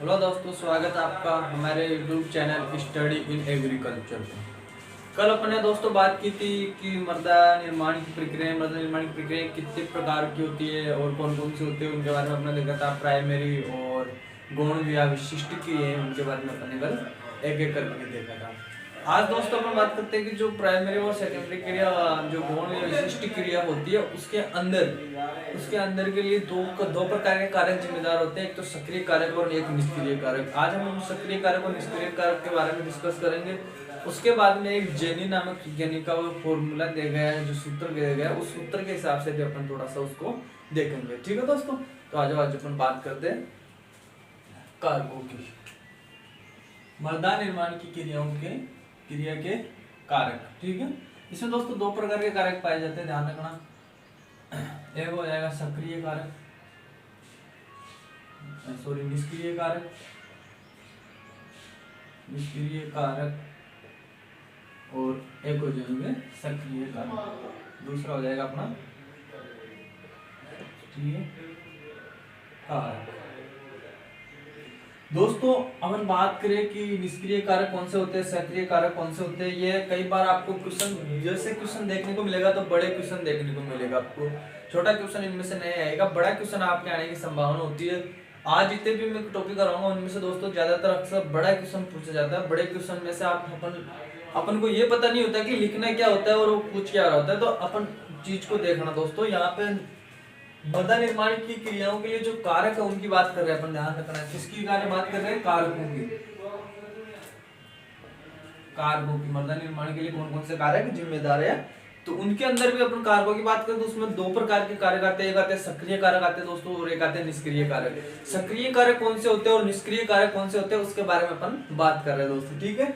Hello दोस्तों, स्वागत है आपका हमारे YouTube channel study in agriculture में। कल अपने दोस्तों बात की थी कि मृदा निर्माण की प्रक्रिया कितने प्रकार की होती है और कौन कौन सी होती है उनके बारे में अपने देखा था। प्राइमरी और गौण या विशिष्ट क्रिया उनके बारे में अपने कल एक एक करके देखा था। आज दोस्तों अपन बात करते हैं कि जो प्राइमरी और सेकेंडरी क्रिया, जो गौण या विशिष्ट क्रिया होती है उसके अंदर के लिए दो प्रकार के कारक जिम्मेदार होते हैं। एक तो सक्रिय कारक और एक निष्क्रिय कारक। आज हम सक्रिय कारक और निष्क्रिय कारक के बारे में डिस्कस करेंगे। उसके बाद में एक जेनी नामक वैज्ञानिक का वो फॉर्मूला दिया गया है, जो सूत्र दिया गया है, उस सूत्र के हिसाब से भी अपन थोड़ा सा उसको देखेंगे। ठीक है दोस्तों, तो आज अपन बात करते हैं कारकों की, मृदा निर्माण की क्रिया के कारक। ठीक है, इसमें दोस्तों दो प्रकार के कारक पाए जाते हैं, ध्यान रखना। एक हो जाएगा सक्रिय कारक, निष्क्रिय कारक, और एक हो जाएंगे सक्रिय कारक। दूसरा हो जाएगा अपना सक्रिय कारक। दोस्तों अपन बात करें कि निष्क्रिय कारक कौन से होते हैं, सक्रिय कारक कौन से होते हैं, ये कई बार आपको क्वेश्चन देखने को मिलेगा, तो बड़े क्वेश्चन देखने को मिलेगा आपको। छोटा क्वेश्चन इनमें से नहीं आएगा, बड़ा क्वेश्चन आपके आने की संभावना होती है। आज जितने भी मैं टॉपिक कराऊंगा उनमें से दोस्तों ज्यादातर अक्सर बड़ा क्वेश्चन पूछा जाता है। बड़े क्वेश्चन में से अपन को ये पता नहीं होता कि लिखना क्या होता है और वो पूछ क्या रहा होता है, तो अपन चीज को देखना दोस्तों। यहाँ पे मृदा निर्माण की क्रियाओं के लिए जो कारक है उनकी बात कर रहे हैं अपन, ध्यान रखना है। किसकी बात कर रहे हैं? कारकों की मृदा निर्माण के लिए कौन कौन से कारक जिम्मेदार है, तो उनके अंदर भी अपन कारकों की बात करें तो उसमें दो प्रकार के कारक आते हैं। एक आते हैं सक्रिय कारक आते हैं दोस्तों, और एक आते हैं निष्क्रिय कारक। सक्रिय कारक कौन से होते हैं और निष्क्रिय कारक कौन से होते हैं उसके बारे में अपन बात कर रहे हैं दोस्तों। ठीक है,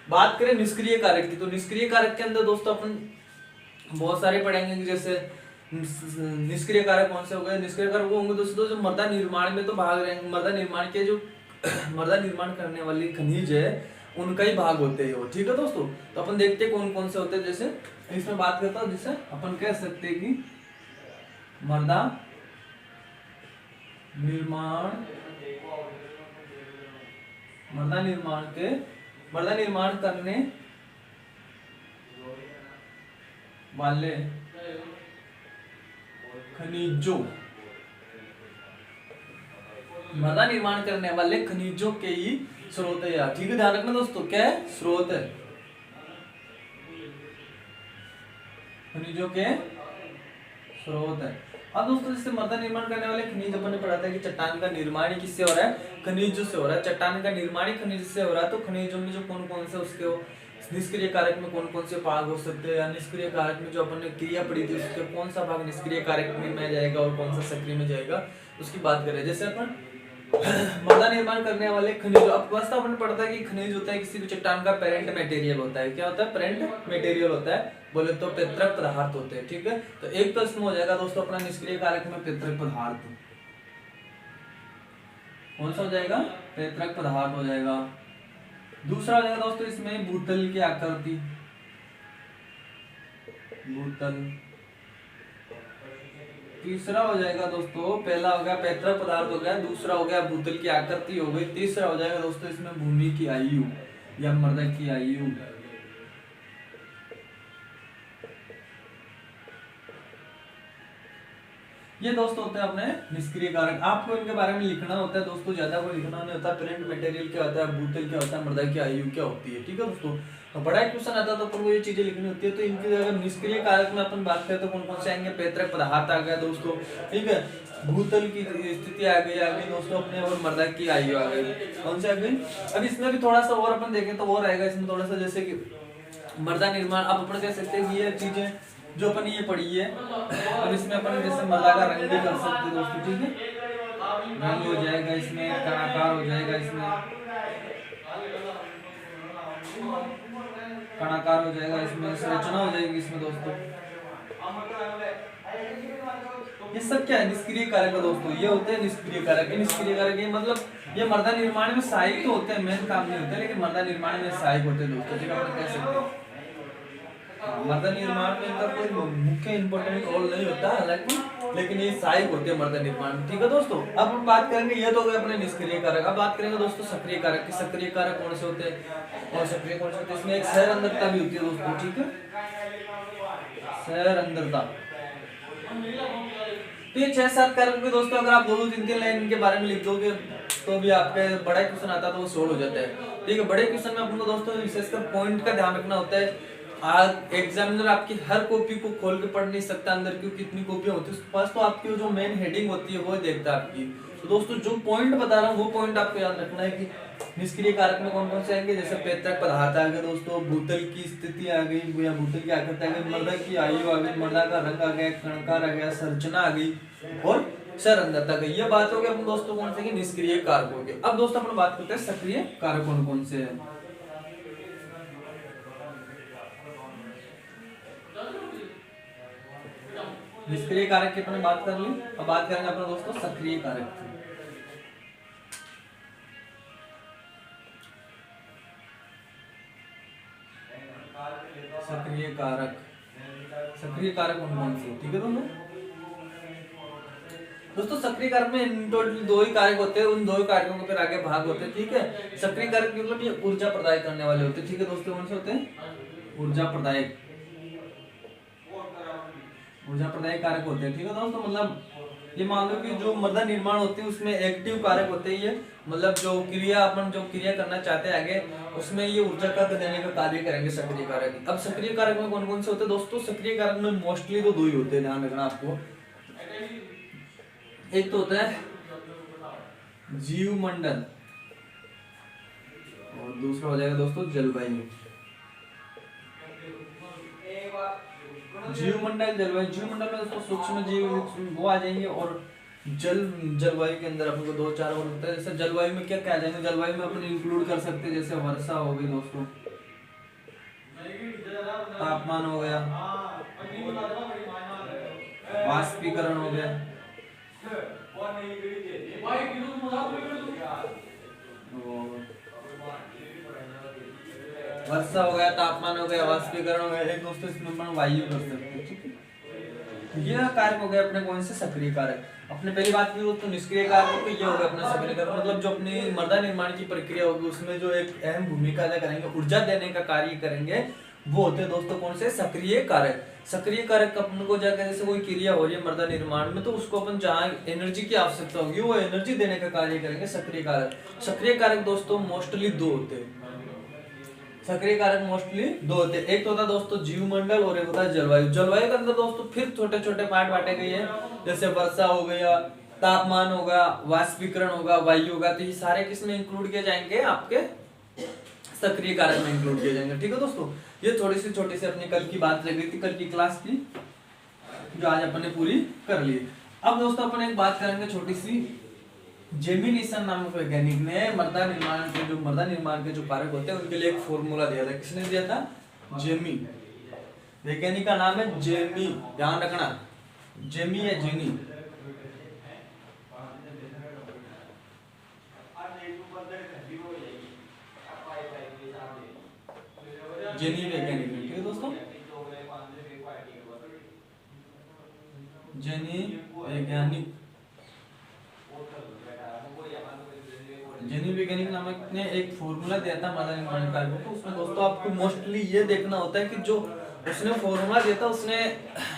बात करें निष्क्रिय कारक की, तो निष्क्रिय कारक के अंदर दोस्तों अपन बहुत सारे पढ़ेंगे। जैसे निष्क्रिय कारक कौन से हो गए? निष्क्रिय कारक वो होंगे दोस्तों जो मृदा निर्माण में तो भाग रहे हैं, मृदा निर्माण के जो मृदा निर्माण करने वाली खनिज है उनका ही भाग होते हैं वो। ठीक है दोस्तों, तो अपन देखते हैं कौन कौन से होते हैं। जैसे इसमें बात करता हूं, जैसे अपन कह सकते हैं कि मृदा निर्माण करने वाले खनिजों के ही स्रोत है यार। ठीक है, ध्यान रखना दोस्तों, क्या है? स्रोत है, खनिजों के स्रोत है। अब दोस्तों जैसे मृदा निर्माण करने वाले खनिज अपन ने पढ़ा था कि चट्टान का निर्माण किससे हो रहा है? खनिजों से हो रहा है। चट्टान का निर्माण खनिज से हो रहा है, तो खनिजों में जो कौन कौन से उसके निष्क्रिय कारक में कौन कौन से भाग हो सकते हैं, या निष्क्रिय कारक में जो अपन ने क्रिया पढ़ी थी उसके कौन सा भाग निष्क्रिय कारक में जाएगा और कौन सा सक्रिय में जाएगा, उसकी बात करें। जैसे अपन मृदा निर्माण करने वाले खनिज, अब वास्तव अपन पढ़ता है कि खनिज होता है किसी भी चट्टान का पेरेंट मटेरियल होता है। क्या होता है? पेरेंट मटेरियल होता है, बोले तो पैतृक पदार्थ होते हैं। ठीक है, तो एक तो इसमें हो जाएगा दोस्तों अपना निष्क्रिय कारक में पैतृक पदार्थ। कौन सा हो जाएगा? पैतृक पदार्थ हो जाएगा। दूसरा हो जाएगा दोस्तों इसमें भूतल की आकृति, तीसरा हो जाएगा दोस्तों, पहला हो गया पैतृक पदार्थ हो गया, दूसरा हो गया भूतल की आकृति हो गई, तीसरा हो जाएगा दोस्तों इसमें भूमि की आयु या मृदा की आयु। ये दोस्तों होते हैं अपने निष्क्रिय कारक। आपको इनके बारे में लिखना होता है दोस्तों, ज्यादा कोई लिखना नहीं होता। पेरेंट मटेरियल क्या होता है, भूतल क्या होता है, मृदा की आयु क्या होती है। ठीक है दोस्तों, तो बड़ा क्वेश्चन आता है तो अपन को ये चीजें लिखनी होती है। तो इनकी अगर निष्क्रिय कारक में अपन बात करें तो कौन कौन से आएंगे? पैतृक पदार्थ आ गया दोस्तों, ठीक है, भूतल की स्थिति आ गई दोस्तों अपने, और मृदा की आयु आ गई। कौन से आ गई? अब इसमें भी थोड़ा सा और अपन देखें तो और आएगा इसमें थोड़ा सा, जैसे कि मृदा निर्माण। अब अपन कह सकते हैं कि ये चीजें जो अपन ये पढ़ी है, और इसमें अपन जैसे मृदा का रंग भी कर सकते हैं दोस्तों। ठीक है, रंग हो जाएगा इसमें, कणाकार हो जाएगा इसमें, कणाकार हो जाएगा इसमें, संरचना हो जाएगी इसमें दोस्तों। ये सब क्या है? निष्क्रिय कारक है दोस्तों, ये होते हैं निष्क्रिय कारक। निष्क्रिय कारक ये मतलब ये मृदा निर्माण में सहायक तो होते हैं, मेन काम नहीं होता, लेकिन मृदा निर्माण में सहायक होते हैं दोस्तों। ठीक है, अपन कह सकते हैं मृदा निर्माण में इनका कोई मुख्य इंपॉर्टेंट रोल नहीं होता, हालांकि लेकिन ये सहायक होते हैं मृदा निर्माण में। ठीक है दोस्तों, अब हम बात करेंगे, ये तो हो गए अपने निष्क्रिय कारक। अब बात करेंगे दोस्तों सक्रिय कारक की। सक्रिय कारक कौन से होते हैं और सक्रिय कौन से होते हैं? इसमें एक सहरंध्रता भी होती है दोस्तों। ठीक है, सहरंध्रता। तो ये 6-7 कारक भी दोस्तों अगर आप 2-3 लाइन के बारे में लिख दोगे तो भी आपके बड़ा क्वेश्चन आता है तो वो सोल्व हो जाता है। ठीक है, बड़े क्वेश्चन में आपको दोस्तों विशेषकर पॉइंट का ध्यान रखना होता है। आज एग्जामिनर आपकी हर कॉपी को खोल के पढ़ नहीं सकता, अंदर की कितनी कॉपियां होती है उसके पास, तो आपकी जो मेन हेडिंग होती है वो देखता है आपकी। तो दोस्तों जो पॉइंट बता रहा हूँ वो पॉइंट आपको याद रखना है कि निष्क्रिय कारक में कौन कौन से आएंगे। जैसे पेत्रक पदार्थ आ गए दोस्तों, भूतल की स्थिति आ गई या भूतल की आकृति आ गई, मृदा की आयु आ गई, मृदा का रंग आ गया, कणकार आ गया, संरचना आ गई और सहरंध्रता गई। ये बात हो गई अपन दोस्तों कौन से की निष्क्रिय कारकों के। अब दोस्तों अपन बात करते हैं सक्रिय कारक कौन कौन से हैं। निष्क्रिय कारक की अपने बात कर ली, अब बात करेंगे अपने दोस्तों सक्रिय कारक की। सक्रिय कारक, सक्रिय कारक कौन कौन से? ठीक है दोस्तों सक्रिय कारक में टोटल 2 ही कारक होते हैं, उन 2 कारकों के फिर आगे भाग होते हैं। ठीक है, सक्रिय कारक मतलब ये ऊर्जा प्रदाय करने वाले होते हैं। ठीक है दोस्तों, कौन से होते हैं? ऊर्जा प्रदायक, ऊर्जा प्रदायक कारक होते हैं। ठीक है दोस्तों, मतलब ये मान लो कि जो मृदा निर्माण होती है उसमें एक्टिव कारक होते हैं ये, मतलब जो क्रिया अपन जो क्रिया करना चाहते हैं आगे उसमें ये ऊर्जा का देने का कार्य करेंगे सक्रिय कारक। अब सक्रिय कारक में कौन कौन से होते हैं दोस्तों? सक्रिय कारक में मोस्टली तो 2 ही होते हैं, ध्यान रखना आपको। एक तो होता है जीवमंडल और दूसरा हो जाएगा दोस्तों जलवायु। जीवमंडल जलवायु, जीवमंडल में दोस्तों सूक्ष्म जीव वो आ जाएंगे और जलवायु के अंदर अपन को 2-4 और होता है। जैसे जलवायु में क्या क्या आ जाएंगे? जलवायु में अपन इंक्लूड कर सकते हैं जैसे वर्षा हो गई दोस्तों, तापमान हो गया, वाष्पीकरण हो गया, वर्षा हो गया, तापमान हो गया, वाष्पीकरण हो गया। एक दोस्तों इसमें अपन वायु कर सकते हैं। ठीक है, ये कारक हो गए अपने कौन से? सक्रिय कारक। अपने पहली बात की तो निष्क्रिय कारक तो ये हो गया अपना सक्रिय कारक, मतलब जो अपनी मृदा निर्माण की प्रक्रिया होगी उसमें जो एक अहम भूमिका अदा करेंगे, ऊर्जा देने का कार्य करेंगे, वो होते हैं दोस्तों कौन से? सक्रिय कारक। सक्रिय कारक अपन को जाकर जैसे कोई क्रिया हो रही है मृदा निर्माण में तो उसको अपन जहाँ एनर्जी की आवश्यकता होगी वो एनर्जी देने का कार्य करेंगे सक्रिय कारक। सक्रिय कारक दोस्तों मोस्टली 2 होते हैं। सक्रिय कारक मोस्टली 2 होते हैं, एक तो होता है दोस्तों जीवमंडल और एक होता है जलवायु। जलवायु के अंदर दोस्तों फिर छोटे छोटे पार्ट बांटे गए हैं, जैसे वर्षा हो गया, तापमान होगा, वाष्पीकरण होगा, वायु होगा, तो ये सारे किसमें इंक्लूड किए जाएंगे? आपके सक्रिय कारक में इंक्लूड किए जाएंगे। ठीक है दोस्तों, ये थोड़ी सी छोटी सी अपनी कल की बात रह गई थी, कल की क्लास की, जो आज अपन ने पूरी कर ली। अब दोस्तों अपन एक बात करेंगे छोटी सी, जेमिनिसन नामक वैज्ञानिक ने मृदा निर्माण के जो कारक होते हैं उनके लिए एक फॉर्मूला दिया था। किसने दिया था? जेमी। वैज्ञानिक का नाम है जेमी, ध्यान रखना, जेमी या जेनी। जेनी वैज्ञानिक, ठीक है दोस्तों, जेनी वैज्ञानिक, जेनी वैज्ञानिक नामक ने एक फॉर्मूला दिया था मृदा निर्माण कारकों को। उसमें दोस्तों आपको मोस्टली ये देखना होता है कि जो उसने फॉर्मूला दिया था उसने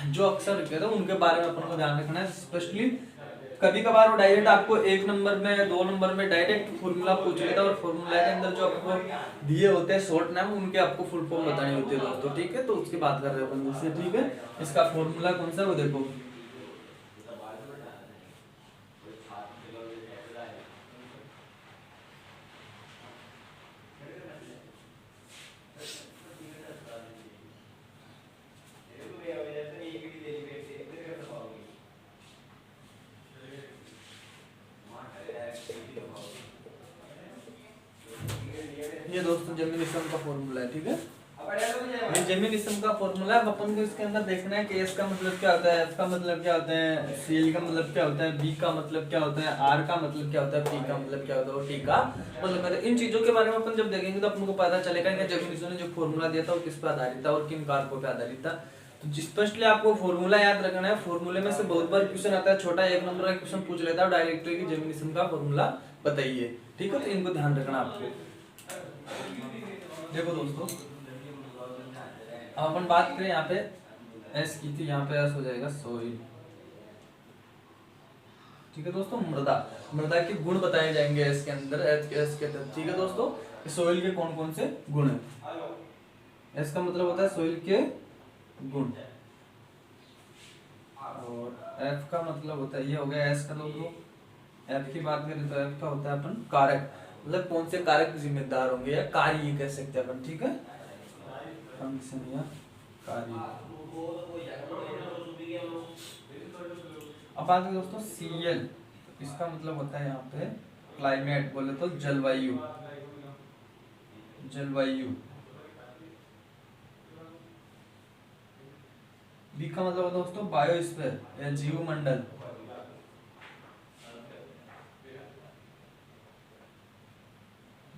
जो अक्षर लिखे थे उनके बारे में अपन को ध्यान रखना है। स्पेशली कभी कभार वो डायरेक्ट आपको 1 नंबर में 2 नंबर में डायरेक्ट फॉर्मूला पूछ लेता है और फॉर्मूला के अंदर जो आपको दिए होते हैं शॉर्ट नाम उनके आपको फुल फॉर्म बतानी होती है दोस्तों। ठीक है, तो उसकी बात कर रहे हैं अपन दोस्तों। ठीक है, इसका फॉर्मूला कौन सा है वो देखो, ये दोस्तों जेमिनिज्म का फॉर्मूला है। ठीक है, ये जेमिनिज्म का फॉर्मूला है। अपन को इसके अंदर देखना है कि एस का मतलब क्या होता है, एफ का मतलब क्या होता है, सी का मतलब क्या होता है, बी का मतलब क्या होता है, आर का मतलब क्या होता है, पी का मतलब क्या होता है और टी का मतलब क्या होता है। इन चीजों के बारे में अपन जब देखेंगे तो अपन को पता चलेगा कि जेमिनिज्म ने जो फॉर्मूला दिया था वो किस पर आधारित था और किन कारकों पर आधारित था। तो स्पष्टली आपको फॉर्मूला याद रखना है। फॉर्मूले में से बहुत बार क्वेश्चन आता है, छोटा 1 नंबर का क्वेश्चन पूछ लेता है डायरेक्टरी की जेमिनिशन का फॉर्मूला बताइए, ठीक है। तो इनको ध्यान रखना आपको। देखो दोस्तों, अब अपन बात करें यहाँ पे एस की थी, यहाँ पे एस हो जाएगा सोइल, ठीक है दोस्तों। मृदा के गुण बताए जाएंगे एस के अंदर, एस के तहत, ठीक है दोस्तों। सोइल के कौन कौन से गुण है, एस का मतलब होता है सोइल के गुण, और एफ का मतलब होता है, ये हो गया एस का दोस्तों। एफ की बात करें तो एफ का होता है अपन कारक, मतलब कौन से कारक जिम्मेदार होंगे या कार्य कह सकते हैं अपन, ठीक है, फंक्शन या कार्य। अब बात करें दोस्तों सीएल, तो इसका मतलब होता है यहाँ पे क्लाइमेट, बोले तो जलवायु, जलवायु। बी का मतलब होता है दोस्तों बायोस्फीयर या जीव मंडल,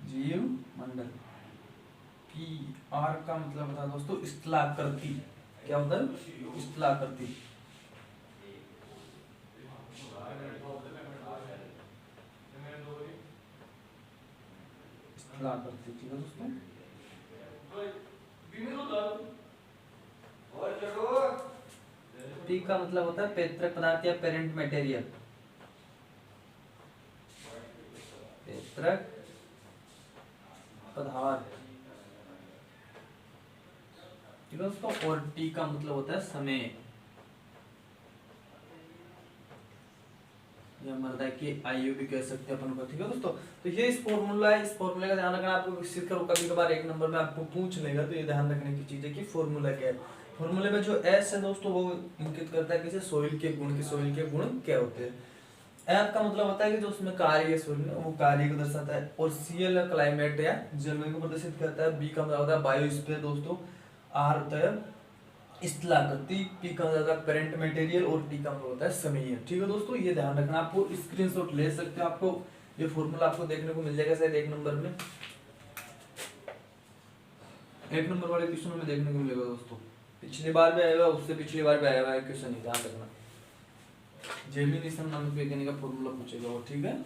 जीव मंडल। पी आर का मतलब होता है दोस्तों स्थलाकृति, क्या होता है, स्थलाकृति। स्थलाकृति, ठीक है दोस्तों। पी का मतलब होता है पैतृक पदार्थ या पेरेंट मटेरियल, पैतृक पदार्थ, ठीक है दोस्तों। और टी का मतलब होता है समय या मृदा की आयु भी कह सकते हैं अपन को, ठीक है दोस्तों। तो ये इस फॉर्मूला है, इस फॉर्मूले का ध्यान रखना आपको, विकसित करो, कभी कभार 1 नंबर में आपको पूछ लेगा, तो ये ध्यान रखने की चीज है कि फॉर्मूला क्या है। फॉर्मूले में जो एस है दोस्तों वो इंगित करता है किसी सोइल के गुण, की सोइल के गुण क्या होते हैं। एफ का मतलब होता है कि जो उसमें कार्य है सोइल में, वो कार्य को दर्शाता है। और सीएल क्लाइमेट या जलवायु को प्रदर्शित करता है। बी का मतलब होता है बायोस्फीयर दोस्तों। आर होता है स्थलाकृति, पी का मतलब होता है पेरेंट मटेरियल, और टी का मतलब होता है समय, ठीक है दोस्तों। ये ध्यान रखना, आपको स्क्रीनशॉट ले सकते हो, आपको ये फॉर्मूला आपको देखने को मिल जाएगा शायद 1 नंबर में, 1 नंबर वाले क्वेश्चन में देखने को मिलेगा दोस्तों। पिछली बार भी आएगा, उससे पिछली बार भी आया हुआ है क्वेश्चन, ध्यान रखना। जेमिनिशन नामक वैज्ञानिक का फॉर्मूला पूछेगा वो, ठीक है।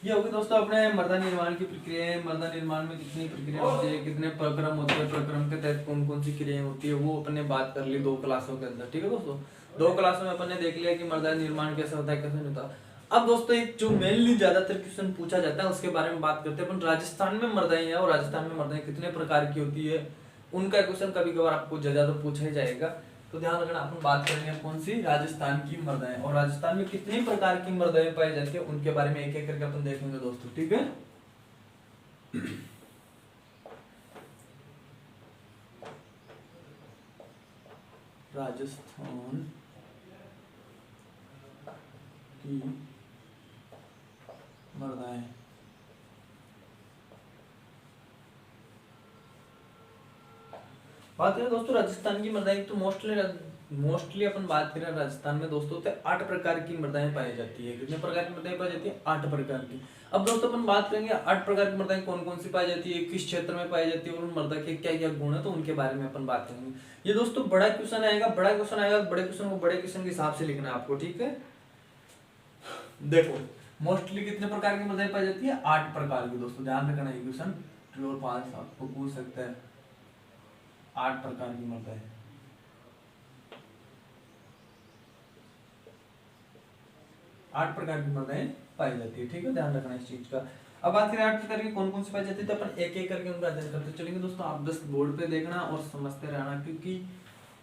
ये होगी दोस्तों अपने मृदा निर्माण की प्रक्रिया। मृदा निर्माण में कितनी प्रक्रिया होती है, कितने प्रक्रम होते हैं, प्रक्रम के तहत कौन कौन सी क्रियाएं होती है, वो अपने बात कर ली 2 क्लासों के अंदर, ठीक है दोस्तों। 2 क्लासों में अपन ने देख लिया कि मृदा निर्माण कैसे होता है, कैसे नहीं होता। अब दोस्तों एक जो मेनली ज्यादातर क्वेश्चन पूछा जाता है उसके बारे में बात करते हैं अपन। राजस्थान में मृदाएं हैं, और राजस्थान में मृदाएं कितने प्रकार की होती है, उनका क्वेश्चन कभी कभार आपको ज्यादा पूछा ही जाएगा। तो ध्यान रखना, अपन बात करेंगे कौन सी, राजस्थान की मृदाएं, और राजस्थान में कितनी प्रकार की मृदाएं पाई जाती है उनके बारे में एक एक करके अपन देखेंगे दोस्तों, ठीक है। राजस्थान की मृदाएं, बात करें दोस्तों राजस्थान की मृदाएं, तो मोस्टली अपन बात करें राजस्थान में दोस्तों तो 8 प्रकार की मृदाएं पाई जाती है। कितने प्रकार की मृदाएं पाई जाती है, 8 प्रकार की। अब दोस्तों अपन बात करेंगे 8 प्रकार की मृदाएं कौन कौन सी पाई जाती है, किस क्षेत्र में पाई जाती है, और मृदा के क्या क्या गुण है, तो उनके बारे में अपन बात करेंगे। ये दोस्तों बड़ा क्वेश्चन आएगा, बड़ा क्वेश्चन आएगा, बड़े क्वेश्चन को बड़े क्वेश्चन के हिसाब से लिखना है आपको, ठीक है। देखो मोस्टली कितने प्रकार की मृदाएं पाई जाती है, 8 प्रकार की दोस्तों, ध्यान रखना। ये क्वेश्चन 2 और 5 आपको पूछ सकता है, 8 प्रकार की मृदाएं, 8 प्रकार की मृदाएं पाई जाती है, ठीक है, ध्यान रखना इस चीज का। अब बात करें 8 प्रकार की कौन कौन सी पाई जाती है, तो अपन एक एक करके उनका अध्ययन करते चलेंगे दोस्तों। आप बस बोर्ड पे देखना और समझते रहना, क्योंकि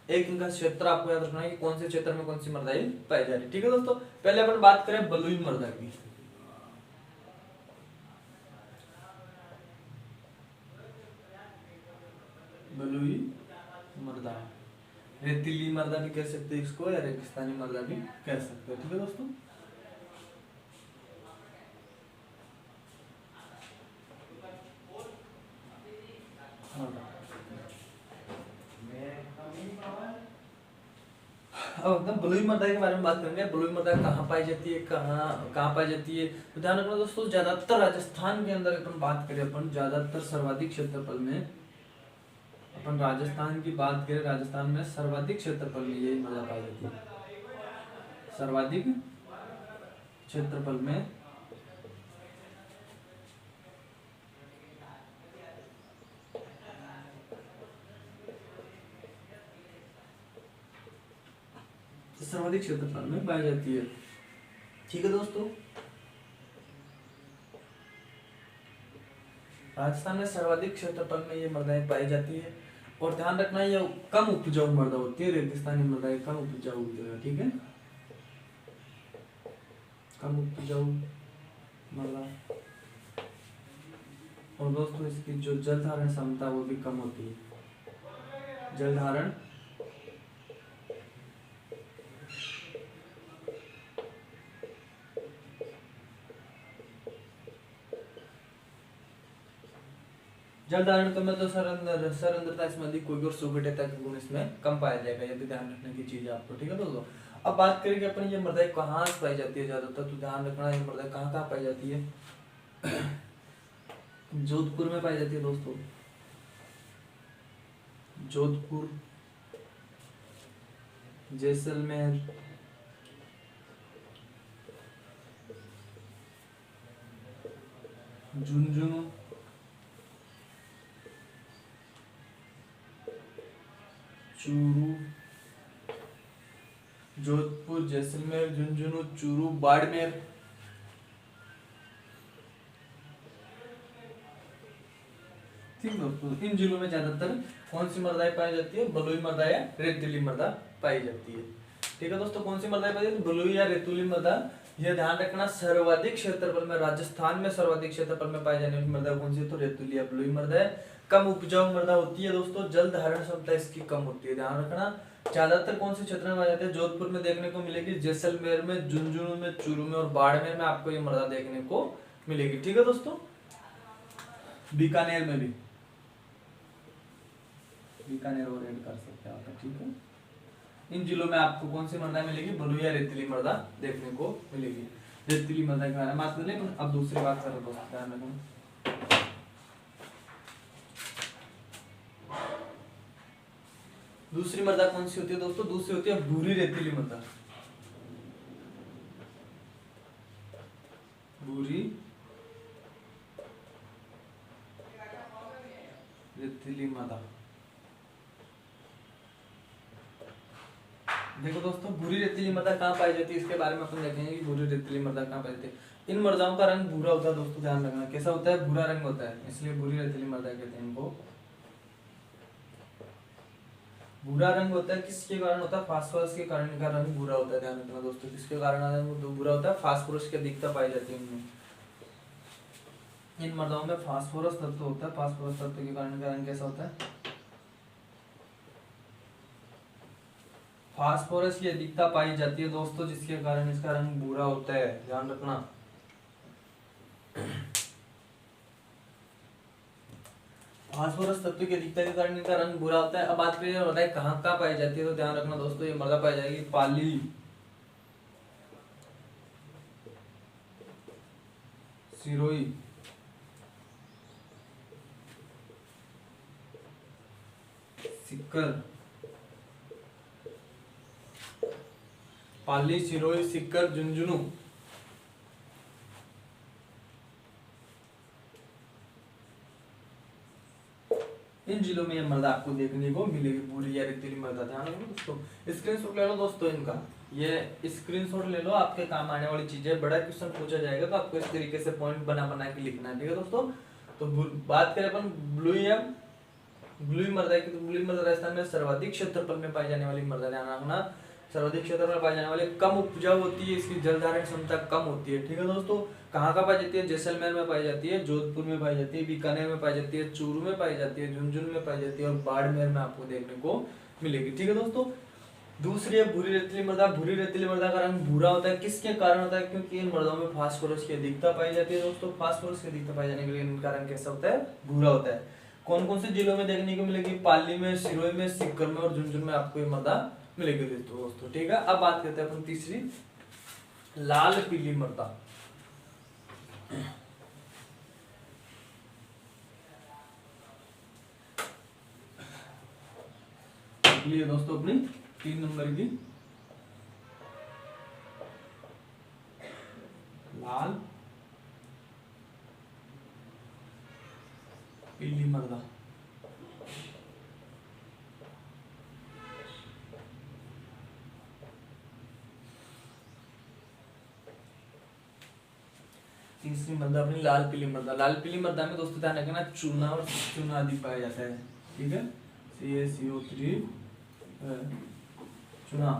एक इनका क्षेत्र आपको याद रखना है कि कौन से क्षेत्र में कौन सी मृदाएं पाई जा रही है, ठीक है दोस्तों। पहले अपन बात करें बलुई मृदा की। बलुई मृदा, रेतीली मृदा भी कह सकते हैं इसको, या रेगिस्तानी मृदा भी कह सकते हैं, ठीक है दोस्तों। अब एकदम बलुई मृदा के बारे में बात करेंगे। बलुई मृदा कहाँ पाई जाती है, कहाँ पाई जाती है, तो ध्यान रखना दोस्तों, ज्यादातर राजस्थान के अंदर अपन बात करें, अपन ज्यादातर सर्वाधिक क्षेत्रफल में अपन राजस्थान की बात करें, राजस्थान में सर्वाधिक क्षेत्रफल में यही मृदा पाई जाती है। सर्वाधिक क्षेत्रफल में पाई जाती है। ठीक है दोस्तों, राजस्थान में सर्वाधिक क्षेत्रफल में ये मृदाएं पाई जाती है। और ध्यान रखना, ये कम उपजाऊ मृदा होती है, रेगिस्तानी मृदाएं कम उपजाऊ होती है। ठीक है, कम उपजाऊ मृदा। और दोस्तों इसकी जो जल धारण क्षमता वो भी कम होती है। जल धारण कम है तो सरंध्रता इसमें अधिक होगी और सुगठिता का गुण इसमें कम पाया जाएगा। ये भी ध्यान रखने की चीज है आपको। ठीक है दोस्तों, अब बात करेंगे अपन ये मृदा कहाँ से पाई जाती है ज्यादातर, तो ध्यान रखना ये मृदा कहाँ कहाँ पाई जाती है। जोधपुर में पाई जाती है दोस्तों, जोधपुर, जैसलमेर, झुंझुनू, चूरू, जोधपुर, जैसलमेर, झुंझुनू, चूरू, बाड़मेर, ठीक दोस्तों। इन जिलों में ज्यादातर कौन सी मृदाएं पाई जाती है, बलुई मृदा या रेतीली मृदा पाई जाती है। ठीक है दोस्तों, कौन सी मृदाएं पाई जाती है, बलुई या रेतीली मृदा। यह ध्यान रखना, सर्वाधिक क्षेत्रफल में, राजस्थान में सर्वाधिक क्षेत्रफल में पाई जाने वाली मृदा कौन सी है, तो रेतीली या बलुई मृदा है। कम उपजाऊ मृदा होती है दोस्तों, जल धारण क्षमता इसकी कम होती है। ध्यान रखना, ज्यादातर कौन से क्षेत्र में पाई जाती है, जोधपुर में देखने को मिलेगी, जैसलमेर में, झुंझुनू में, चूरू में और बाड़मेर में आपको ये मृदा देखने को मिलेगी। ठीक है दोस्तों, बीकानेर में भी, बीकानेर और ऐड कर सकते हैं आप। ठीक है, इन जिलों में आपको कौन सी मृदा मिलेगी, बलुई या रेतीली मृदा देखने को मिलेगी। रेतीली मृदा के बारे में बात करें, अब दूसरी बात करें दोस्तों, ध्यान रखना। दूसरी मृदा कौन सी होती है दोस्तों, दूसरी होती है भूरी रेतीली मृदा। भूरी रेतीली मृदा। देखो दोस्तों, भूरी रेतीली मृदा कहाँ पाई जाती है, इसके बारे में अपन देखेंगे कि भूरी रेतीली मृदा कहाँ पाई जाती है। इन मृदाओं का रंग भूरा होता है दोस्तों, ध्यान रखना। कैसा होता है, भूरा रंग होता है, इसलिए भूरी रेतीली मृदा कहते हैं इनको। भूरा रंग होता है, किसके कारण होता है, फास्फोरस के कारण का रंग भूरा होता है। ध्यान रखना दोस्तों, किसके कारण भूरा होता है, फास्फोरस की अधिकता पाई जाती है इनमें। इन मृदाओं में फास्फोरस तत्व होता है, फास्फोरस तत्व के कारण का रंग कैसा होता है, फास्फोरस की अधिकता पाई जाती है दोस्तों, जिसके कारण इसका रंग भूरा होता है। ध्यान रखना, फास्फोरस तत्व की अधिकता के कारण इनका रंग भूरा होता है। अब बात करें मृदा कहाँ कहाँ पाई जाती है, तो ध्यान रखना दोस्तों, ये मृदा पाई जाएगी पाली, सिरोही, सीकर, पाली, सिरोही, सीकर, झुंझुनू, इन जिलों में यह मृदा आपको देखने को मिलेगी, भूरी या रेतीली मृदा। ध्यान रखो दोस्तों, स्क्रीनशॉट ले लो दोस्तों इनका, ये स्क्रीनशॉट ले लो, आपके काम आने वाली चीजें। बड़ा क्वेश्चन पूछा जाएगा तो आपको इस तरीके से पॉइंट बना बना के लिखना है। ठीक है दोस्तों, तो बात करें अपन ब्लू मृदा की, तो ब्लू मृदा राजस्थान में सर्वाधिक क्षेत्रफल में पाई जाने वाली मृदा। ध्यान रखना, सर्वाधिक क्षेत्रफल में पाई जाने वाली, कम उपजाऊ होती है, इसकी जल धारण क्षमता कम होती है। ठीक है दोस्तों, कहाँ कहाँ पाई जाती है, जैसलमेर में पाई जाती है, जोधपुर में पाई जाती है, बीकानेर में पाई जाती है, चूरू में पाई जाती है, झुंझुनू में पाई जाती है और बाड़मेर में आपको देखने को मिलेगी। ठीक है दोस्तों, दूसरी है भूरी रेतीली मृदा। भूरी रेतीली मृदा का रंग भूरा होता है, किसके कारण होता है, क्योंकि इन मृदाओं में फास्फोरस की अधिकता पाई जाती है दोस्तों। फास्फोरस की अधिकता पाई जाने के लिए इनका रंग कैसा होता है, भूरा होता है। कौन कौन से जिलों में देखने को मिलेगी, पाली में, सिरोही में, सीकर में और झुंझुनू में आपको ये मृदा मिलेगी दोस्तों। ठीक है, अब बात करते हैं अपन तीसरी, लाल पीली मृदा। अगली है दोस्तों अपनी 3 नंबर की लाल पीली मृदा। तीसरी मृदा अपनी लाल पीली मृदा। लाल पीली मृदा में दोस्तों ध्यान रखना चूना और चूना अधिक पाया जाता है, ठीक है। CaCO3 चूना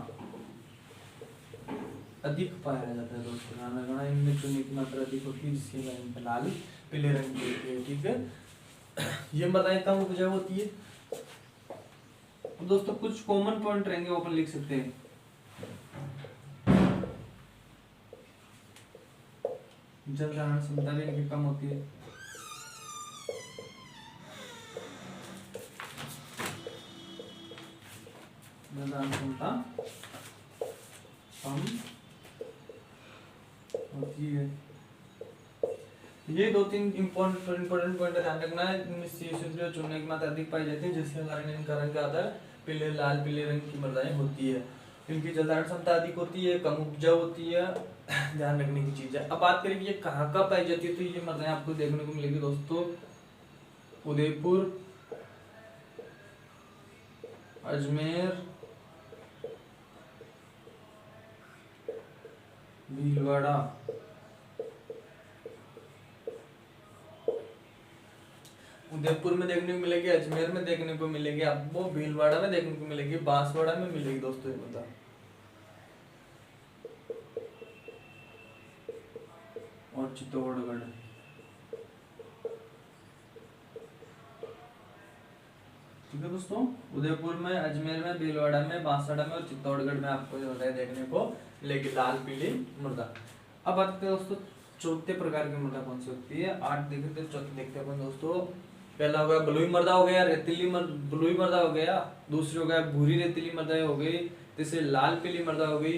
अधिक पाया जाता है दोस्तों, ध्यान रखना इनमें चूने की मात्रा अधिक होती है, जिसके कारण पे लाल पीले रंग की होती है, ठीक है। ये मृदाएं कम उपजाऊ होती है। तो दोस्तों कुछ कॉमन पॉइंट रहेंगे वो अपन लिख सकते हैं। जल धारण क्षमता भी इनकी कम होती है। जल धारण क्षमता कम होती है। ये 2-3 इम्पोर्टेंट पॉइंट ध्यान रखना है। इनमें CaCO3 और चूने की मात्रा अधिक पाई जाती है, जिसके कारण इनका रंग क्या आता है, पीले लाल पीले रंग की मृदाएं होती है। इनकी जल धारण क्षमता अधिक होती है, कम उपजाऊ होती है, ध्यान रखने की चीज है। अब बात करें कि ये कहाँ कहाँ पाई जाती है, तो ये मृदाएं आपको देखने को मिलेगी दोस्तों उदयपुर, अजमेर, भीलवाड़ा, उदयपुर में देखने को मिलेगी, अजमेर में देखने को मिलेगी, आपको भीलवाड़ा में देखने को मिलेगी, बांसवाड़ा में मिलेगी दोस्तों ये मृदा। और चित्तौड़गढ़, ठीक है दोस्तों। उदयपुर में, अजमेर में, भीलवाड़ा में, बांसवाड़ा में और चित्तौड़गढ़ में आपको जो है देखने को मिलेगी लाल पीली मृदा। अब आते हैं दोस्तों चौथे प्रकार की मृदा कौन सी होती है। 8 देखते हैं, चौथे देखते हैं अपन दोस्तों। पहला हो गया बलुई मृदा हो गया, रेतीली बलुई मृदा हो गया। दूसरी हो गया भूरी रेतीली मृदा हो गई। तीसरी लाल पीली मृदा हो गई।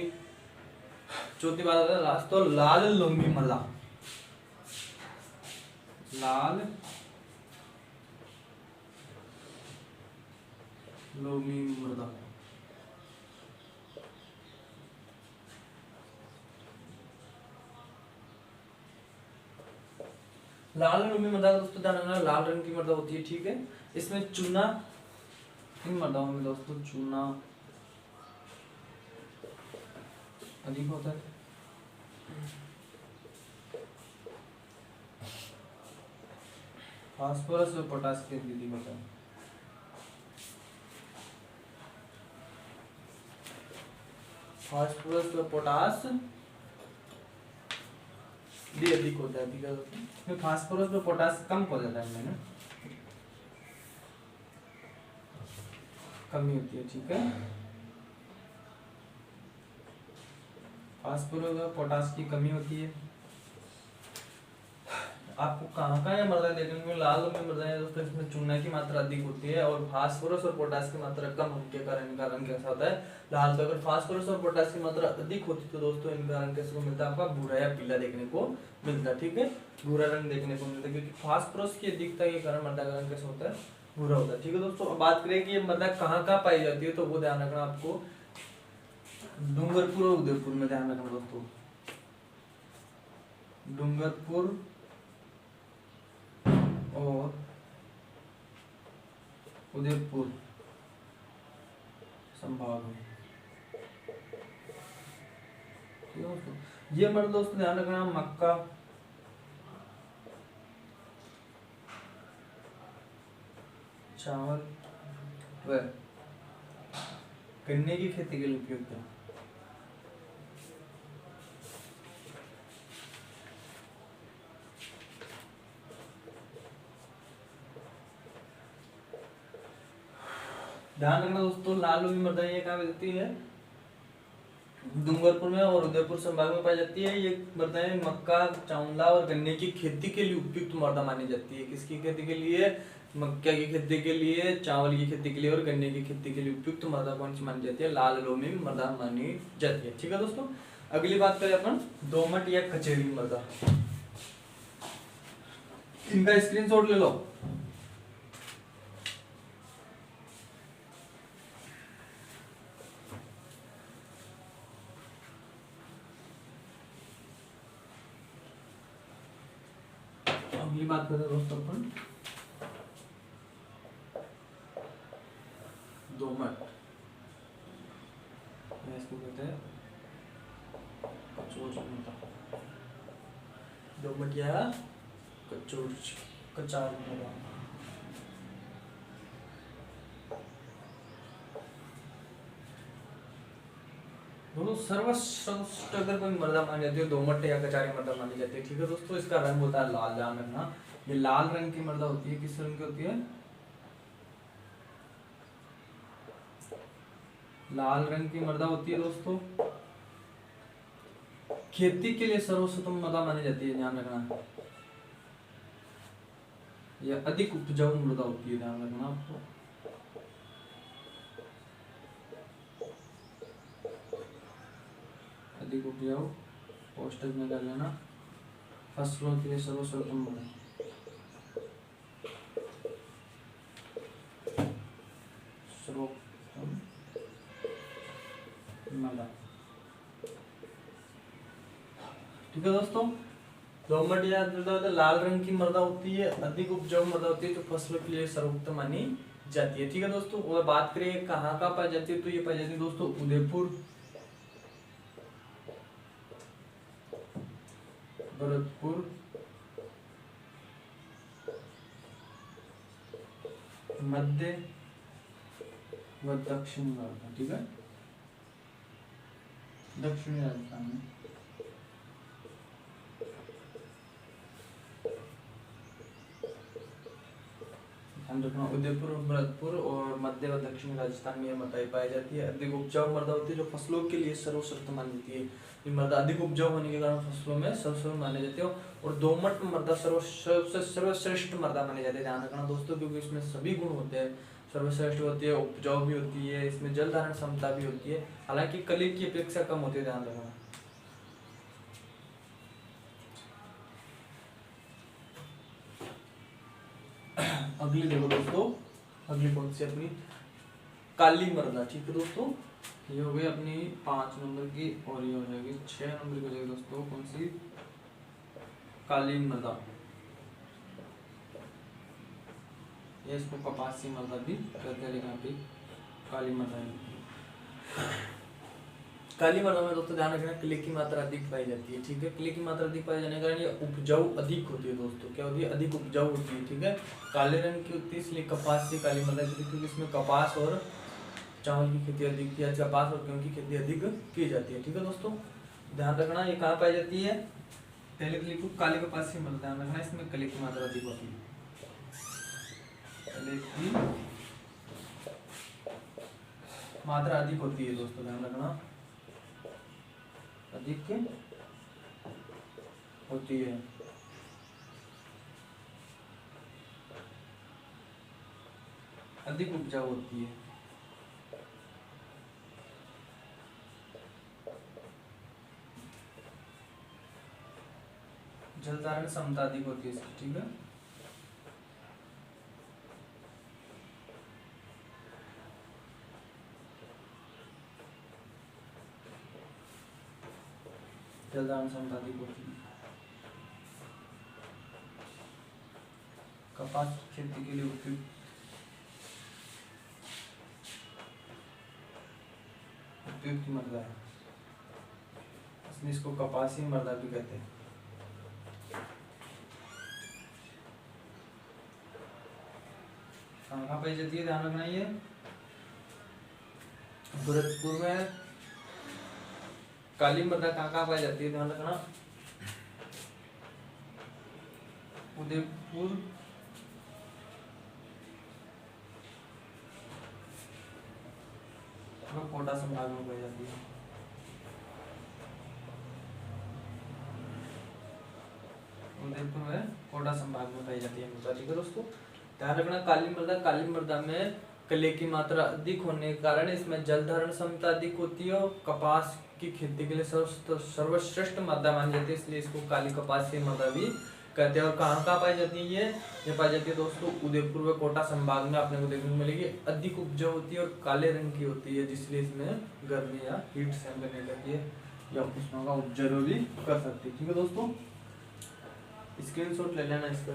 चौथी बात होता है लास्ट तो लाल लोमी मृदा। लाल लोमी मृदा, लाल लोमी मृदा दोस्तों ध्यान रखना लाल रंग की मृदा होती है, ठीक है। इसमें चूना, इन मृदाओं में दोस्तों चूना अधिक होता है। फास्फोरस और पोटास की विधि बताएं। फास्फोरस और पोटास भी अधिक होता है, ठीक है दोस्तों। फास्फोरस और पोटास कम हो जाता है इनमें, कमी होती है, ठीक है। फास्फोरस और पोटास की कमी होती है। आपको कहाँ कहाँ मृदा देखने को लाल में मृदा है दोस्तों, इसमें चूना की मात्रा अधिक होती है और फास्फोरस और पोटास की मात्रा कम होने के कारण इनका रंग कैसा होता है, लाल। तो अगर फास्फोरस और पोटास की मात्रा अधिक होती तो दोस्तों इनका रंग कैसे मिलता है, आपका भूरा या पीला देखने को मिलता है, ठीक है। भूरा रंग देखने को मिलता है क्योंकि फास्फोरस की अधिकता के कारण मृदा का रंग कैसा होता है, भूरा होता है, ठीक है दोस्तों। अब बात करें कि ये मृदा कहाँ कहाँ पाई जाती है, तो वो ध्यान रखना आपको डूंगरपुर और उदयपुर में ध्यान रखना दोस्तों। डूंगरपुर और उदयपुर संभाग में, ठीक है दोस्तों। ये मृदा दोस्तों ध्यान रखना मक्का, चावल व गन्ने की खेती के लिए उपयुक्त है। ध्यान रखना दोस्तों लाल लोमी मृदा ये कहाँ मिलती है, डूंगरपुर में और उदयपुर संभाग में पाई जाती है। ये मृदाएं मक्का, चावला और गन्ने की खेती के लिए उपयुक्त मृदा मानी जाती है। किसकी खेती के लिए, मक्का की खेती के लिए, चावल की खेती के लिए और गन्ने की खेती के लिए उपयुक्त मृदा कौन सी मानी जाती है, लाल लोमी मृदा मानी जाती है, ठीक है दोस्तों। अगली बात करें अपन दोमट या कचेरी मृदा। इनका स्क्रीनशॉट ले लो। अगली बात करते हैं दोस्तों अपन दोमट, इसको कहते हैं कचौड़ी मृदा। दोमट या कचार मृदा। दोनों सर्वश्रेष्ठ अगर कोई मृदा मानी जाती है दोमट या कचारी मृदा मानी जाती है। ठीक है दोस्तों, इसका रंग होता है लाल। ध्यान रखना, ये लाल रंग की मृदा होती है। किस रंग की होती है? लाल रंग की मृदा होती है दोस्तों। खेती के लिए सर्वोत्तम मृदा मानी जाती है। ध्यान रखना, यह अधिक उपजाऊ मृदा होती है। ध्यान रखना आपको। अधिक उपजाऊ कोष्टक में कर लेना, फसलों के लिए सर्वोत्तम मृदा। ठीक है दोस्तों, दोमट या लाल रंग की मृदा होती है, अधिक उपजाऊ मृदा होती है, जो फसलों के लिए सर्वोत्तम मानी जाती है। ठीक है दोस्तों, और बात करें कहाँ कहाँ पाई जाती है, तो ये पाई जाती है दोस्तों उदयपुर, भरतपुर, मध्य व दक्षिण भारत। ठीक है, दक्षिणी राजस्थान में। ध्यान रखना, उदयपुर, भरतपुर और मध्य व दक्षिणी राजस्थान में यह मृदा पाई जाती है। अधिक उपजाऊ मृदा होती है, जो फसलों के लिए सर्वश्रेष्ठ मानी जाती है। ये मृदा अधिक उपजाऊ होने के कारण फसलों में सर्वश्रेष्ठ माने जाते हो। और दोमट मृदा सर्वश्रेष्ठ मृदा मानी जाती है। ध्यान रखना दोस्तों, क्योंकि इसमें सभी गुण होते हैं। सर्वश्रेष्ठ होती है, उपजाऊ भी होती है, इसमें जल धारण क्षमता भी होती है, हालांकि कली की अपेक्षा कम होती है। ध्यान रखना। अगली देखो दोस्तों, अगली कौन सी अपनी काली मृदा। ठीक है दोस्तों, ये हो गई अपनी 5 नंबर की, और ये हो जाएगी 6 नंबर की हो जाएगी दोस्तों। कौन सी? काली मृदा। ये इसको कपासी मृदा भी कहते हैं, लेकिन अभी काली मृदा है। काली मृदा में दोस्तों ध्यान रखना, क्ले की मात्रा अधिक पाई जाती है। ठीक है, क्ले की मात्रा अधिक पाई जाने के कारण ये उपजाऊ अधिक होती है दोस्तों। क्या होती है? अधिक उपजाऊ होती है। ठीक है, काले रंग की होती है, इसलिए कपास से काली मृदा, क्योंकि इसमें कपास और चावल की खेती अधिक की जाती है, कपास और गेहूं की खेती अधिक की जाती है। ठीक है दोस्तों, ध्यान रखना, ये कहाँ पाई जाती है? पहले क्ले को काली कपासी मृदा। ध्यान रखना, इसमें क्ले की मात्रा अधिक होती है। क्ले की मात्रा अधिक होती है दोस्तों, ध्यान रखना, अधिक होती है। अधिक उपजाऊ होती है। जल धारण क्षमता अधिक होती है इसकी। ठीक है, जल धारण क्षमता अधिक होती है। कपास की खेती के लिए उपयुक्त मृदा है, इसलिए इसको कपासी मृदा भी कहते हैं। कहाँ पाई जाती है? ध्यान रखना, ये भरतपुर में काली मृदा कहाँ पाई जाती है? ध्यान रखना, उदयपुर, कोटा संभाग में पाई जाती है। उदयपुर में कोटा संभाग में पाई जाती है मृदा। ठीक है दोस्तों, ध्यान रखना, काली मृदा में कले की मात्रा अधिक होने के कारण इसमें जल धारण क्षमता अधिक होती है, और कपास की खेती के लिए सर्वश्रेष्ठ मृदा मानी जाती है, इसलिए इसको काली कपासी मृदा भी कहते हैं। और कहाँ पाई जाती है? ये पाई जाती है दोस्तों उदयपुर व कोटा संभाग में। आपने को देखने को मिलेगी, अधिक उपजाऊ होती है और काले रंग की होती है, जिसलिए इसमें गर्मी या हीट सहन करने लगती है, या उष्मा का उपजाऊ भी कर सकती है। ठीक है दोस्तों, स्क्रीनशॉट ले लेना इसका।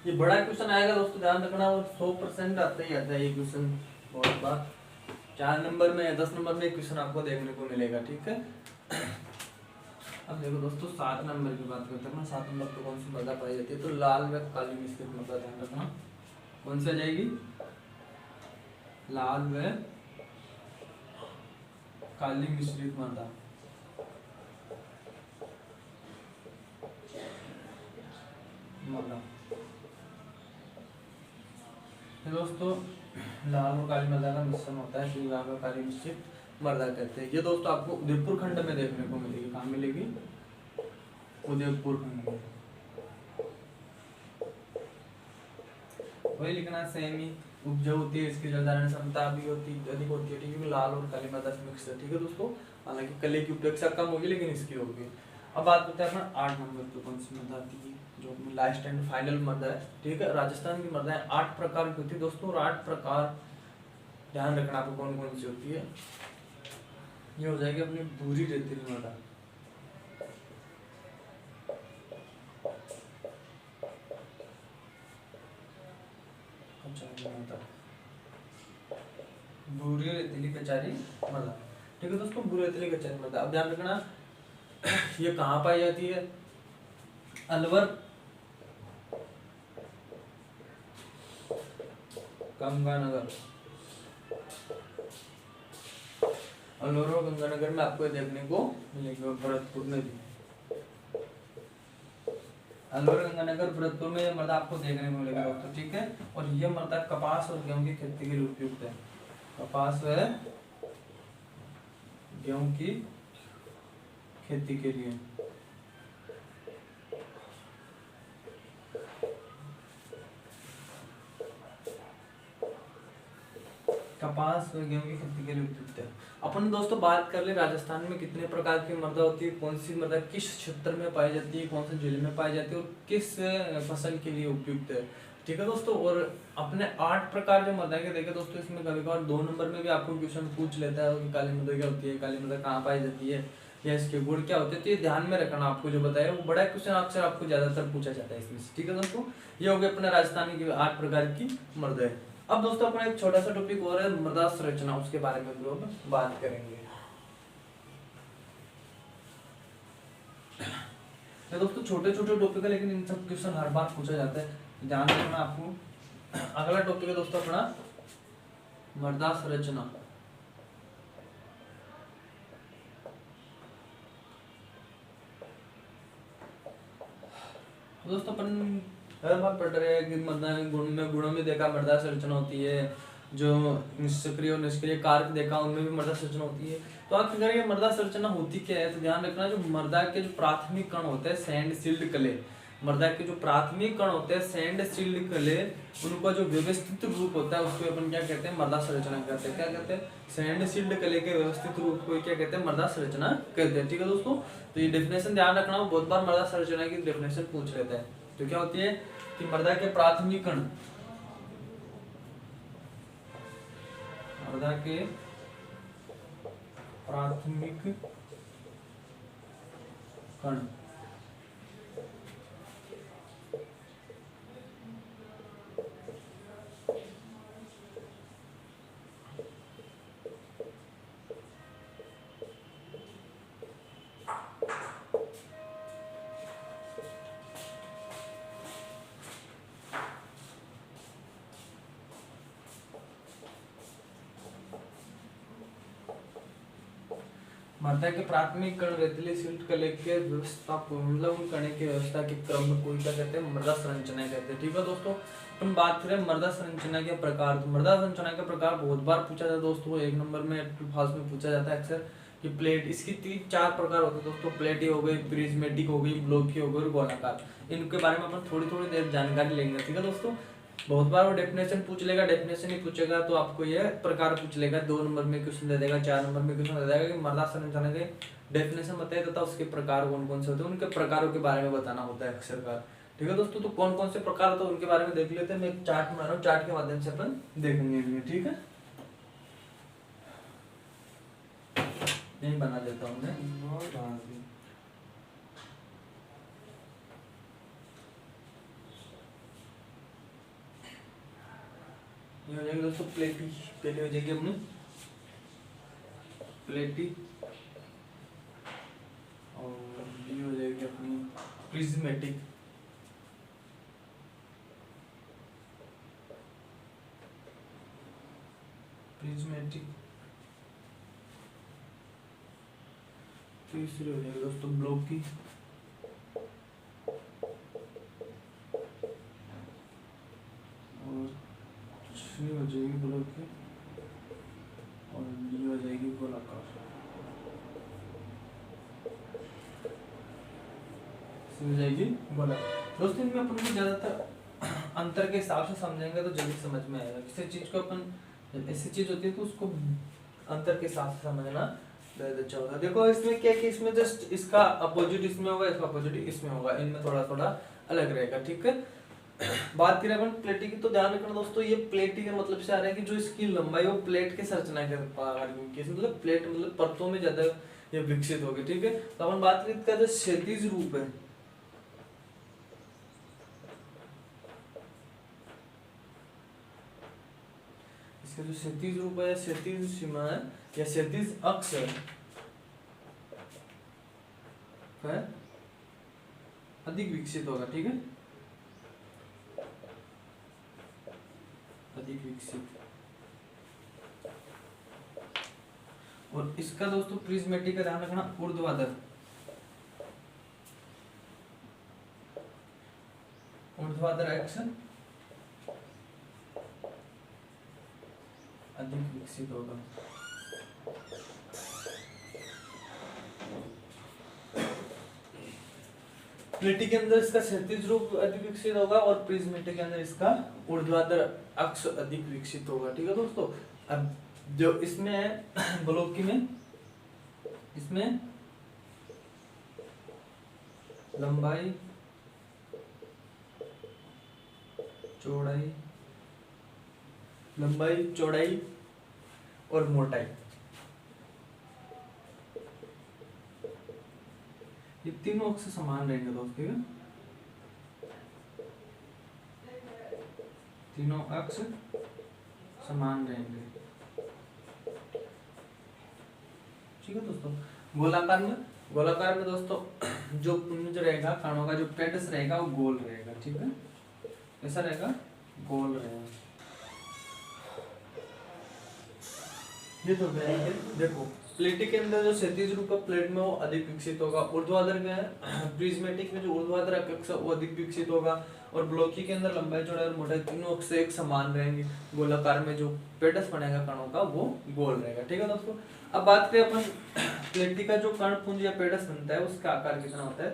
ये बड़ा क्वेश्चन आएगा दोस्तों, ध्यान रखना, वो 100% आता ही आता है ये क्वेश्चन बहुत बार। 4 नंबर में या 10 नंबर में क्वेश्चन आपको देखने को मिलेगा, ठीक है। अब देखो दोस्तों 7 नंबर की बात करते हैं ना। 7 नंबर पे कौन सी मृदा पाई जाती है, तो लाल व काली मिश्रित मृदा, ध्यान रखना कौन सी आ जाएगी, लाल व काली मिश्रित मृदा। दोस्तों लाल और काली मृदा का मिश्रण होता है, लाल और काली मिश्रित मृदा कहते हैं। ये दोस्तों आपको उदयपुर खंड में देखने को मिलेगी। कहाँ मिलेगी, उदयपुर खंड में। वही लिखना सेम ही, उपजाऊ होती है, इसकी जलधारण क्षमता भी अधिक होती है, ठीक है। लाल और काली मृदा से मिक्स है, ठीक है दोस्तों। हालांकि कले की उपेक्षा कम होगी लेकिन इसकी होगी। अब बात करते हैं अपना 8 नंबर पे कौन सी मृदा आती है, जो अपनी लास्ट एंड फाइनल मृदा है, ठीक है। राजस्थान की मृदा 8 प्रकार की होती है दोस्तों, और 8 प्रकार ध्यान रखना आपको कौन कौन सी होती है। ये हो जाएगी अपनी भूरी रेतीली मृदा, भूरी रेतीली कचारी मृदा, ठीक है दोस्तों, भूरी रेतीली कचारी मृदा। अब ध्यान रखना ये कहाँ पाई जाती है, अलवर, गंगानगर, अलवर और गंगानगर में आपको देखने को मिलेगी, और भरतपुर में भी। अलवर, गंगानगर, भरतपुर में ये मृदा आपको देखने को मिलेगा दोस्तों, ठीक है। और ये मृदा कपास और गेहूं की खेती के लिए उपयुक्त है। कपास व गेहूं की खेती के लिए। कपास व गेहूं की खेती के लिए उपयुक्त है। अपन दोस्तों बात कर ले राजस्थान में कितने प्रकार की मृदा होती है, कौन सी मृदा किस क्षेत्र में पाई जाती है, कौन से जिले में पाई जाती है, और किस फसल के लिए उपयुक्त है, ठीक है दोस्तों। और अपने 8 प्रकार जो मृदा के देखे दोस्तों, इसमें कभी कभार 2 नंबर में भी आपको क्वेश्चन पूछ लेता है कि काली मृदा क्या होती है, काली मृदा कहाँ पाई जाती है, या इसके गुण क्या होते हैं। तो ये ध्यान में रखना, आपको जो बताया वो बड़ा क्वेश्चन अक्सर आपको ज्यादातर पूछा जाता है इसमें, ठीक है दोस्तों। ये हो गए अपने राजस्थान की 8 प्रकार की मृदा। अब दोस्तों अपना एक छोटा सा टॉपिक और है मृदा संरचना, उसके बारे में लोग बात करेंगे। ये दोस्तों छोटे छोटे टॉपिक है, लेकिन इन सब क्वेश्चन हर बार पूछा जाता है, ध्यान रखना आपको। अगला टॉपिक है दोस्तों अपना मृदा संरचना। दोस्तों अपन हर बार पढ़ रहे हैं कि मृदा गुणों में देखा मृदा संरचना होती है, जो सक्रिय और निष्क्रिय कारक देखा उनमें भी मृदा संरचना होती है। तो आखिरकार ये मृदा संरचना होती क्या है, तो ध्यान रखना जो मृदा के जो प्राथमिक कण होते हैं सैंड सील्ड क्ले, मृदा के जो प्राथमिक कण होते हैं सैंड सील्ड क्ले, उनका जो व्यवस्थित रूप होता है उसको अपन क्या कहते हैं, मृदा संरचना कहते हैं। क्या कहते हैं, सैंड सील्ड क्ले के व्यवस्थित रूप को क्या कहते हैं, मृदा संरचना कहते हैं, ठीक है दोस्तों। तो ये डेफिनेशन ध्यान रखना, बहुत बार मृदा संरचना की डेफिनेशन पूछ लेता है। तो क्या होती है कि मृदा के प्राथमिक कण, मृदा के प्राथमिक कण, मृदा के प्राथमिक कण रेतीली सील्ड क्ले के व्यवस्था मतलब उन कण की व्यवस्था के क्रम में कोई क्या कहते हैं, मृदा संरचना कहते हैं, ठीक है दोस्तों। अपन बात करें मृदा संरचना के प्रकार, तो मृदा संरचना के प्रकार बहुत बार पूछा जाता है दोस्तों, 1 नंबर में फास्ट में पूछा जाता है अक्सर कि प्लेट, इसकी 3-4 प्रकार होते हैं दोस्तों, प्लेटी हो गई, प्रिज्मेटिक हो गई, ब्लॉकी हो गई और गोलाकार। इनके बारे में अपन थोड़ी थोड़ी देर जानकारी लेंगे, ठीक है दोस्तों। बहुत बार वो डेफिनेशन पूछ लेगा, डेफिनेशन ही पूछेगा तो आपको ये प्रकार पूछ लेगा, 2 नंबर में क्वेश्चन दे देगा, 4 नंबर में क्वेश्चन दे देगा कि मृदा संरचना के डेफिनेशन बताए तथा उसके प्रकार कौन कौन से होते हैं, उनके प्रकारों के बारे में बताना होता है अक्सर का, ठीक है दोस्तों, तो कौन कौन से प्रकार होते हैं उनके बारे में देख लेते हैं। मैं एक चार्ट बना रहा हूँ, चार्ट के माध्यम से अपन देखेंगे इनमें। ठीक है, यही बना देता हूँ मैं। ये हो जाएगी दोस्तों प्लेटी, पहले हो जाएगी अपनी प्लेटी, और ये हो जाएगी अपनी प्रिज्मेटिक, प्रिज्मेटिक। तीसरी हो जाएगी दोस्तों ब्लॉक की, और छह हो जाएगी ब्लॉक की, और ये हो जाएगी गोलाकार, हो जाएगी गोलाकार। दोस्तों इनमें अपन को ज्यादातर अंतर के हिसाब से समझेंगे तो जल्दी समझ में आएगा। किसी चीज को अपन, जब ऐसी चीज होती है तो उसको अंतर के हिसाब से समझना बहुत अच्छा होता है। देखो इसमें क्या है कि इसमें जस्ट इसका अपोजिट इसमें होगा, इसका अपोजिट इसमें होगा, इनमें थोड़ा थोड़ा अलग रहेगा। ठीक है, बात करें अपन प्लेटी की, तो ध्यान रखना दोस्तों, ये प्लेटी के मतलब से आ रहा है कि जो इसकी लंबाई वो प्लेट के संरचना के मतलब प्लेट मतलब परतों में ज्यादा ये विकसित होगी। ठीक है, तो अपन बात करें इसका जो क्षैतिज रूप है, इसका जो क्षैतिज रूप है, क्षैतिज सीमा है या क्षैतिज अक्ष है, अधिक विकसित होगा। ठीक है, अधिक विकसित। और इसका दोस्तों प्रिज्मेटिक का ध्यान रखना, ऊर्ध्वाधर, ऊर्ध्वाधर अक्ष अधिक विकसित होगा। प्लेटी के अंदर इसका क्षैतिज रूप अधिक विकसित होगा और प्रिज्मेटिक के अंदर इसका ऊर्ध्वाधर अक्ष अधिक विकसित होगा। ठीक है दोस्तों, अब जो इसमें ब्लॉकी में, इसमें लंबाई, चौड़ाई, लंबाई, चौड़ाई और मोटाई, ये तीनों अक्ष समान रहेंगे दोस्तों। ठीक है, तीनों अक्ष समान रहेंगे। ठीक है दोस्तों, गोलाकार में दोस्तों जो पुंज रहेगा, कणों का जो पेडस रहेगा वो गोल रहेगा। ठीक है, ऐसा रहेगा, गोल रहेगा। ये तो देखो प्लेटी के अंदर जो क्षैतिज रूप है प्लेट में वो अधिक विकसित होगा, ऊर्ध्वाधर में प्रिज्मेटिक में जो ऊर्ध्वाधर अक्ष वो अधिक विकसित होगा, और ब्लॉकी के अंदर लंबाई, चौड़ाई और मोटाई तीनों अक्ष एक समान रहेंगे। गोलाकार में जो पेडस बनेगा कणों का वो गोल रहेगा। ठीक है दोस्तों, अब बात करें अपन प्लेटी का जो कण पुंज या पेडस बनता है उसका आकार कितना होता है।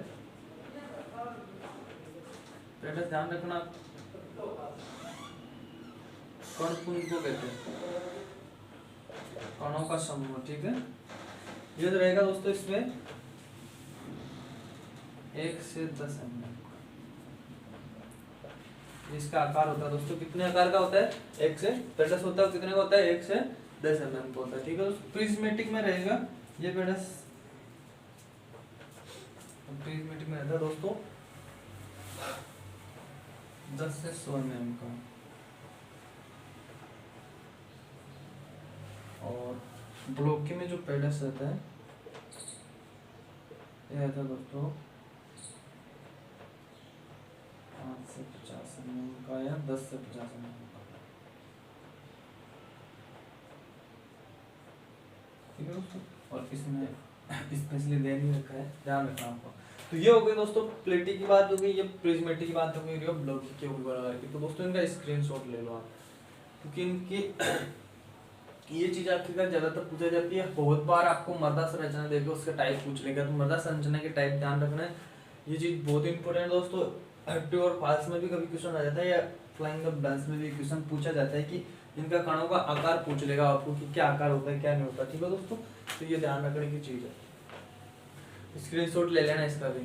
पेडस ध्यान रखना, कण पुंज को कहते हैं कणों का समूह। ठीक है, ये तो रहेगा दोस्तों इसमें 1 से 10 mm इसका आकार होता है दोस्तों। कितने आकार का होता है, 1 से पेडस होता है, कितने का होता है, 1 से 10 mm का होता है। ठीक है दोस्तों, प्रिज्मेटिक में रहेगा ये पेडस, प्रिज्मेटिक में रहता है दोस्तों 10 से 100 mm का। और ब्लॉकी में जो पेडस रहता है ये रहता है दोस्तों 5 से 50 mm का या 10 से 50 mm का। ठीक है दोस्तों, और इसमें स्पेशली दे नहीं रखा है, ध्यान रखना आपको। तो ये हो गई दोस्तों प्लेटी की बात हो गई, ये प्रिज्मेटिक की बात हो गई, ब्लॉकी के ऊपर की। तो दोस्तों इनका स्क्रीनशॉट ले लो आप, क्योंकि इनकी ये चीज आपके घर ज्यादातर पूछा जाती है। बहुत बार आपको मृदा संरचना देकर उसका टाइप पूछ लेगा, तो मृदा संरचना के टाइप ध्यान रखना है, ये चीज बहुत इंपॉर्टेंट है दोस्तों। ट्रू और फॉल्स में भी कभी क्वेश्चन आ जाता है, या फ्लाइंग द ब्लैंक्स में भी क्वेश्चन पूछा जाता है कि इनका कणों का आकार पूछ लेगा आपको कि क्या आकार होता है क्या नहीं होता। ठीक है दोस्तों, तो ये ध्यान रखने की चीज है, स्क्रीनशॉट ले लेना इसका भी।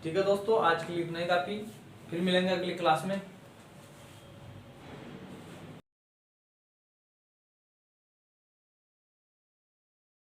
ठीक है दोस्तों, आज के लिए इतना ही काफी। फिर मिलेंगे अगली क्लास में।